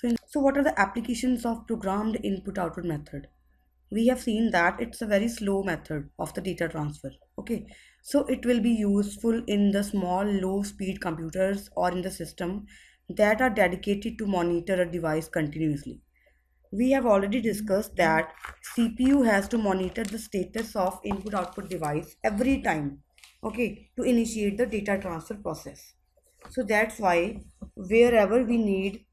So what are the applications of programmed input output method? We have seen that it's a very slow method of the data transfer. Okay, so it will be useful in the small low speed computers or in the system that are dedicated to monitor a device continuously. We have already discussed that CPU has to monitor the status of input output device every time, okay, to initiate the data transfer process. So that's why wherever we need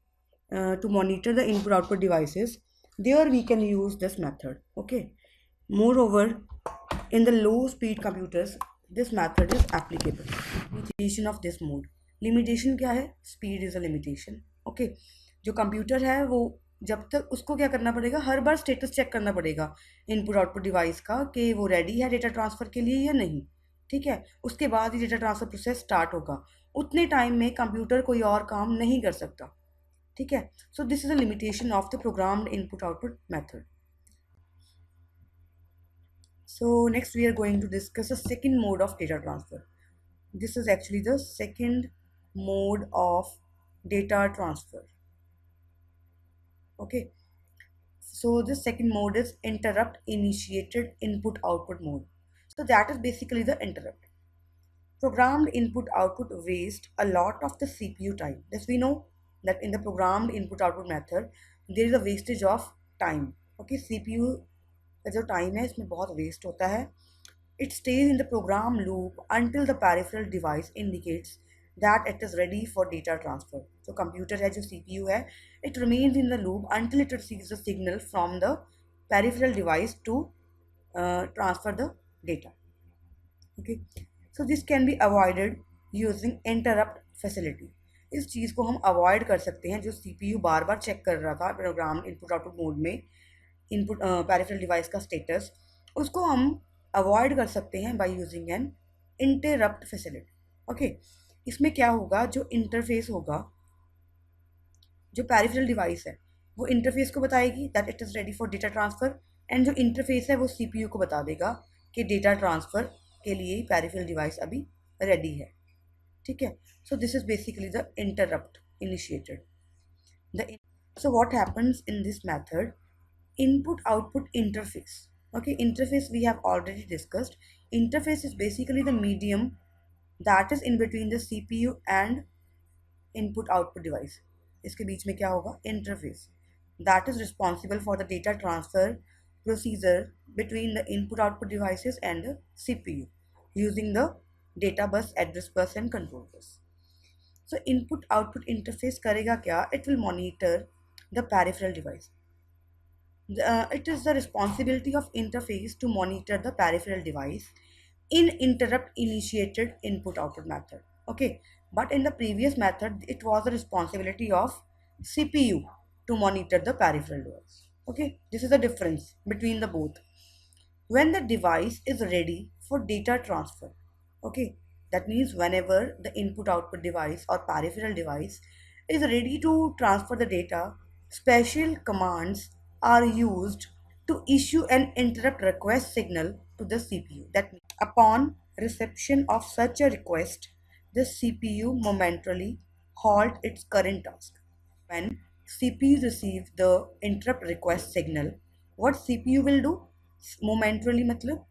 to monitor the input output devices, there we can use this method. Okay. Moreover, in the low speed computers, this method is applicable. Limitation of this mode. Limitation क्या है? Speed is a limitation. Okay. जो computer है वो जब तक उसको क्या करना पड़ेगा, हर बार स्टेटस चेक करना पड़ेगा इनपुट आउटपुट डिवाइस का कि वो रेडी है डेटा ट्रांसफर के लिए या नहीं. ठीक है, उसके बाद ही डेटा ट्रांसफर प्रोसेस स्टार्ट होगा. उतने टाइम में कंप्यूटर कोई और काम नहीं कर सकता. ठीक है, so this is a limitation of the programmed input output method. So next we are going to discuss a second mode of data transfer. This is actually the second mode of data transfer. Okay, so this second mode is interrupt initiated input output mode. So that is basically the interrupt. Programmed input output waste a lot of the CPU time. This we know that in the programmed input output method there is a wastage of time. Okay, CPU का जो time है इसमें बहुत waste होता है. It stays in the program loop until the peripheral device indicates that it is ready for data transfer. So computer है जो CPU है, it remains in the loop until it receives the signal from the peripheral device to transfer the data. Okay, so this can be avoided using interrupt facility. इस चीज़ को हम avoid कर सकते हैं. जो CPU बार बार चेक कर रहा था प्रोग्राम इनपुट आउटपुट मोड में इनपुट पेरिफेरल डिवाइस का स्टेटस, उसको हम अवॉइड कर सकते हैं by using an interrupt facility. Okay, इसमें क्या होगा, जो इंटरफेस होगा, जो पेरिफेरल डिवाइस है वो इंटरफेस को बताएगी that it is ready for data transfer, and जो इंटरफेस है वो सीपीयू को बता देगा कि डेटा ट्रांसफ़र के लिए पेरिफेरल डिवाइस अभी रेडी है. ठीक है, so this is basically the interrupt initiated. The so what happens in this method, input output interface. Okay, interface we have already discussed. Interface is basically the medium that is in between the CPU and input output device. इसके बीच में क्या होगा, interface that is responsible for the data transfer procedure between the input output devices and the CPU using the data bus, address bus and control bus. So input output interface करेगा क्या, it will monitor the peripheral device. It is the responsibility of interface to monitor the peripheral device in interrupt initiated input output method. Okay, but in the previous method it was the responsibility of CPU to monitor the peripheral device. Okay, this is the difference between the both. When the device is ready for data transfer, okay, that means whenever the input output device or peripheral device is ready to transfer the data, special commands are used to issue an interrupt request signal to the CPU. That means upon reception of such a request, the CPU momentarily halt its current task. When CPU receives the interrupt request signal, what CPU will do? Momentarily मतलब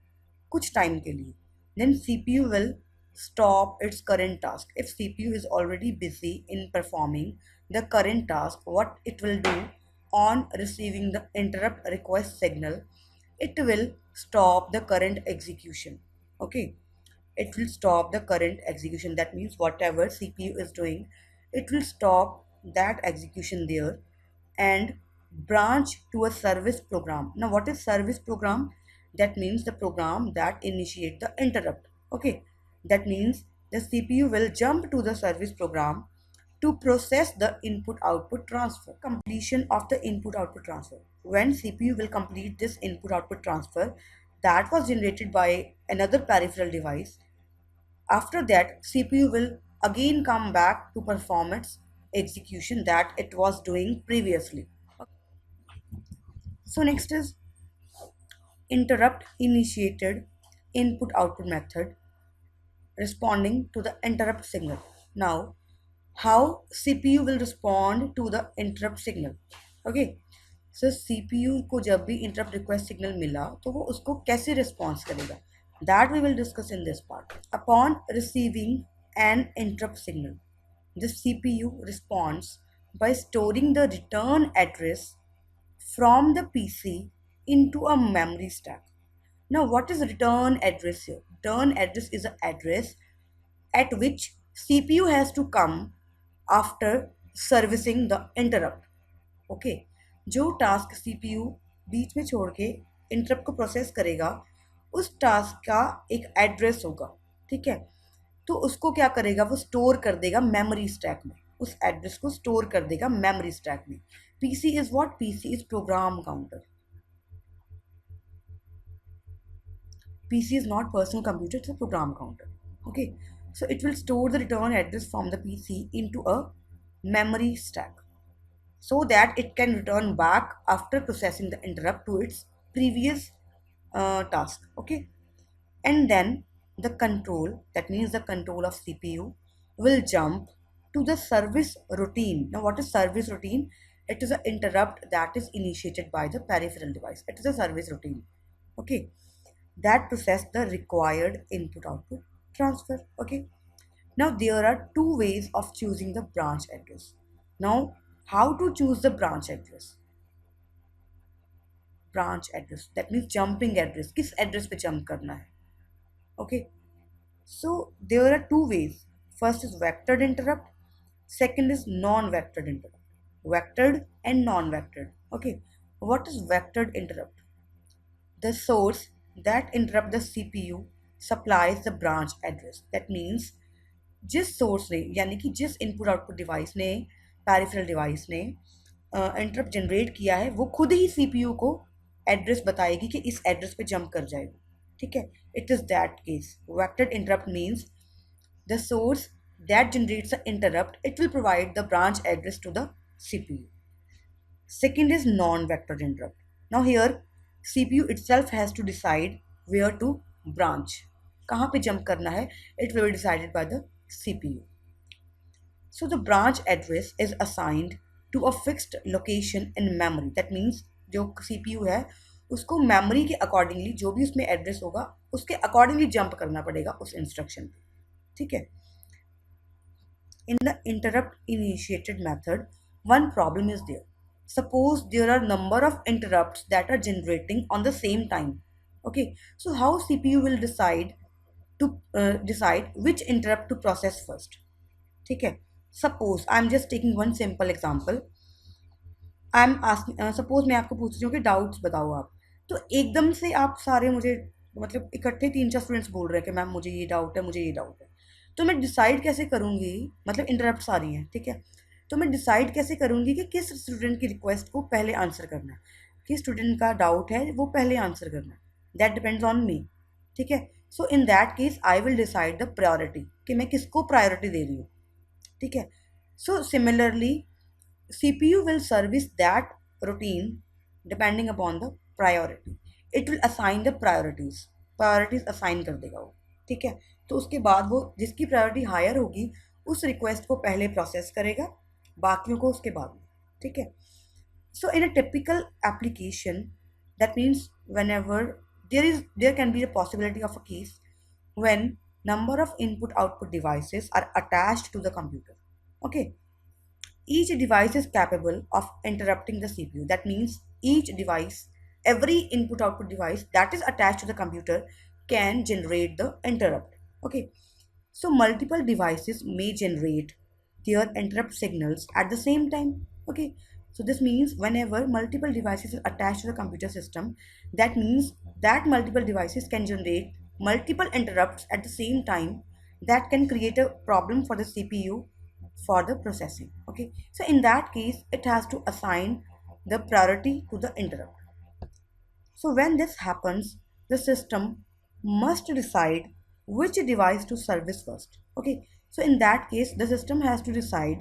कुछ time के लिए. Then CPU will stop its current task. If CPU is already busy in performing the current task, what it will do on receiving the interrupt request signal, it will stop the current execution. Okay, it will stop the current execution. That means whatever CPU is doing, it will stop that execution there and branch to a service program. Now what is service program? That means the program that initiate the interrupt. Okay, that means the CPU will jump to the service program to process the input output transfer. Completion of the input output transfer. When CPU will complete this input output transfer that was generated by another peripheral device, after that CPU will again come back to perform its execution that it was doing previously. So next is interrupt initiated input output method responding to the interrupt signal. Now how CPU will respond to the interrupt signal. Okay, so CPU को जब भी interrupt request signal मिला तो वो उसको कैसे response करेगा, that we will discuss in this part. Upon receiving an interrupt signal, the CPU responds by storing the return address from the PC into a memory stack. Now, what is return address here? Return address is an address at which CPU has to come after servicing the interrupt. Okay, जो task CPU बीच में छोड़ के interrupt को process करेगा उस task का एक address होगा, ठीक है। तो उसको क्या करेगा, वो स्टोर कर देगा मेमोरी स्टैक में, उस एड्रेस को स्टोर कर देगा मेमोरी स्टैक में। PC is what? PC is program counter. PC is not personal computer, it's a program counter. Okay, so it will store the return address from the PC into a memory stack so that it can return back after processing the interrupt to its previous task. Okay, and then the control, that means the control of CPU, will jump to the service routine. Now, what is service routine? It is an interrupt that is initiated by the peripheral device. It is a service routine. Okay, that process the required input output transfer. Okay, now there are two ways of choosing the branch address. Now, how to choose the branch address? Branch address, that means jumping address, किस address पे jump करना है. Okay, so there are two ways. First is vectored interrupt, second is non-vectored interrupt. Vectored and non-vectored. Okay, what is vectored interrupt? The source that interrupt the CPU supplies the branch address. That means जिस source ने, यानी कि जिस input output device ने, peripheral device ने interrupt generate किया है, वो खुद ही सीपीयू को एड्रेस बताएगी कि इस एड्रेस पे जंप कर जाएगा, ठीक है। It is that case. Vectored interrupt means the source that generates the interrupt, it will provide the branch address to the CPU. Second is non-vectored interrupt. Now here CPU itself has to decide where to branch, कहाँ पे jump करना है, it will be decided by the CPU. So the branch address is assigned to a fixed location in memory. That means जो CPU है उसको memory के accordingly जो भी उसमें एड्रेस होगा उसके अकॉर्डिंगली जंप करना पड़ेगा उस इंस्ट्रक्शन पे, ठीक है। In the interrupt initiated method, one problem is there. Suppose there are number of interrupts that are generating on the same time. Okay, so how CPU will decide which interrupt to process first? ठीक है, suppose I am just taking one simple example. I am asking, suppose मैं आपको पूछ रही हूँ कि doubts बताओ आप, तो एकदम से आप सारे मुझे मतलब इकट्ठे 3-4 स्टूडेंट्स बोल रहे हैं कि मैम मुझे ये डाउट है, मुझे ये डाउट है, तो मैं डिसाइड कैसे करूँगी, मतलब इंटरप्ट्स आ रही हैं, ठीक है, तो मैं डिसाइड कैसे करूँगी कि किस स्टूडेंट की रिक्वेस्ट को पहले आंसर करना है, किस स्टूडेंट का डाउट है वो पहले आंसर करना है, दैट डिपेंड्स ऑन मी, ठीक है। So in that case I will decide the priority कि मैं किसको प्रायोरिटी दे रही हूँ, ठीक है। So similarly CPU will service that routine depending upon the priority. It will assign the priorities. Priorities assign कर देगा वो, ठीक है। तो उसके बाद वो जिसकी प्रायोरिटी हायर होगी उस रिक्वेस्ट को पहले प्रोसेस करेगा, बाकियों को उसके बाद में, ठीक है। So in a typical application, that means whenever there can be a possibility of a case when number of input output devices are attached to the computer. Okay, each device is capable of interrupting the CPU. That means each device, every input output device that is attached to the computer can generate the interrupt. Okay, so multiple devices may generate their interrupt signals at the same time. Okay, so this means whenever multiple devices are attached to the computer system, that means that multiple devices can generate multiple interrupts at the same time that can create a problem for the CPU for the processing. Okay, so in that case it has to assign the priority to the interrupt. So when this happens, the system must decide which device to service first. Okay, so in that case the system has to decide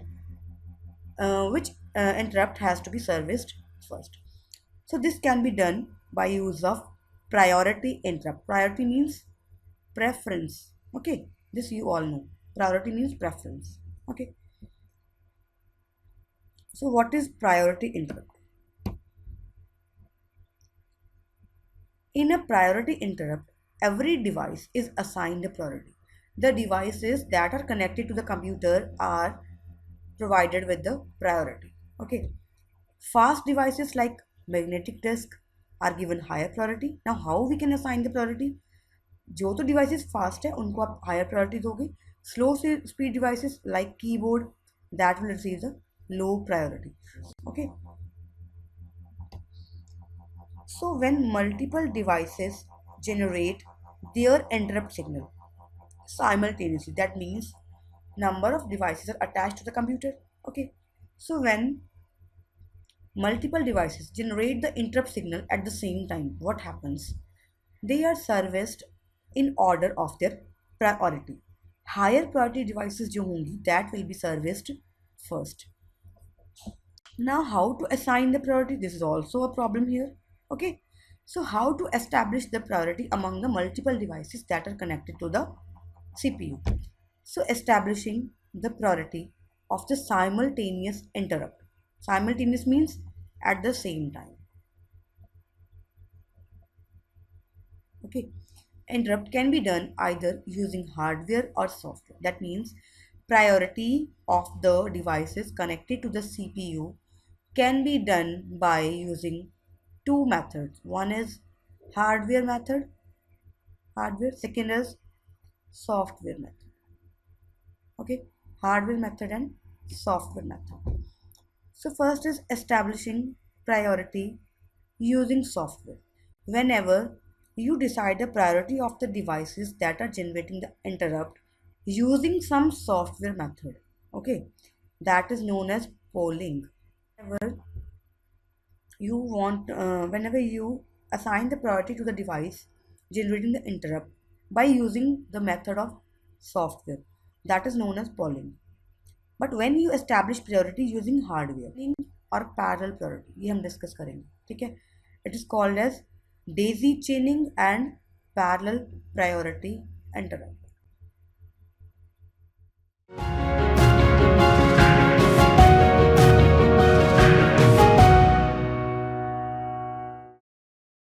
which interrupt has to be serviced first. So this can be done by use of priority interrupt. Priority means preference. Okay, this you all know. Priority means preference. Okay, So what is priority interrupt? In a priority interrupt, every device is assigned a priority. The devices that are connected to the computer are provided with the priority. Okay. Fast devices like magnetic disk are given higher priority. Now how we can assign the priority? जो तो devices fast है उनको आप higher priority दोगे. Slow speed devices like keyboard that will receive the low priority. Okay. So when multiple devices generate their interrupt signal simultaneously, that means number of devices are attached to the computer. Okay. So when multiple devices generate the interrupt signal at the same time, what happens? They are serviced in order of their priority. Higher priority devices जो होंगी that will be serviced first. Now how to assign the priority? This is also a problem here. Okay. So how to establish the priority among the multiple devices that are connected to the CPU? So establishing the priority of the simultaneous interrupt. Simultaneous means at the same time. Okay. Interrupt can be done either using hardware or software. That means priority of the devices connected to the CPU can be done by using two methods. One is hardware method, hardware. Second is software method. Okay, hardware method and software method. So first is establishing priority using software. Whenever you decide the priority of the devices that are generating the interrupt using some software method, okay, that is known as polling. Whenever whenever you assign the priority to the device generating the interrupt by using the method of software, that is known as polling. But when you establish priority using hardware और parallel priority, ये हम discuss करेंगे. ठीक है. It is called as daisy chaining and parallel priority interval.